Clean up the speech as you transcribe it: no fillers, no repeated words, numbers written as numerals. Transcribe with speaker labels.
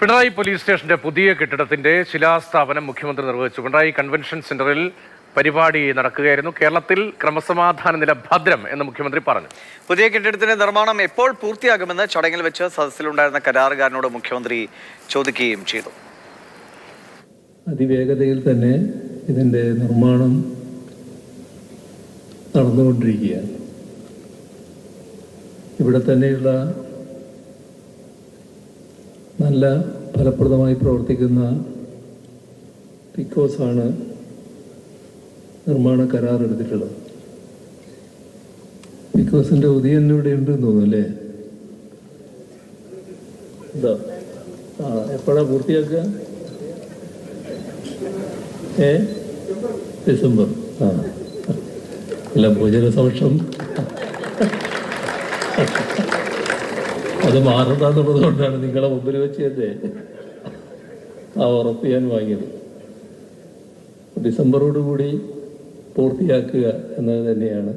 Speaker 1: Pinarayi police സ്റ്റേഷന്റെ പുതിയ കെട്ടിടത്തിന്റെ ശിലാസ്ഥാപനം മുഖ്യമന്ത്രി നിർവഹിച്ചു. പിണറായി കൺവെൻഷൻ സെന്ററിൽ പരിപാടി നടക്കുകയായിരുന്നു. കേരളത്തിൽ ക്രമസമാധാന നില ഭദ്രം എന്ന് മുഖ്യമന്ത്രി പറഞ്ഞു.
Speaker 2: പുതിയ കെട്ടിടത്തിന്റെ നിർമ്മാണം എപ്പോൾ പൂർത്തിയാകുമെന്ന് ചടങ്ങിൽ വെച്ച് സദസ്സിലുണ്ടായിരുന്ന കരാറുകാരനോട് മുഖ്യമന്ത്രി ചോദിക്കുകയും ചെയ്തു.
Speaker 3: അതിവേഗതയിൽ തന്നെ ഇതിന്റെ നിർമ്മാണം നടന്നുകൊണ്ടിരിക്കുകയാണ്. ഇവിടെ തന്നെയുള്ള നല്ല ഫലപ്രദമായി പ്രവർത്തിക്കുന്ന പിക്കോസാണ് നിർമ്മാണ കരാർ എടുത്തിട്ടുള്ളത്. പിക്കോസിന്റെ ഉദയൻ ഇവിടെ ഉണ്ടെന്ന് തോന്നുന്നു അല്ലേ? എന്താ എപ്പോഴാ പൂർത്തിയാക്കുക? ഡിസംബർ. അല്ല, ഭോജനസമക്ഷം അത് മാറണ്ടെന്നുള്ളത് കൊണ്ടാണ് നിങ്ങളെ മുമ്പിൽ വെച്ചത് ആ ഉറപ്പ് ഞാൻ വാങ്ങിയത്. ഡിസംബറോടുകൂടി പൂർത്തിയാക്കുക എന്നത് തന്നെയാണ്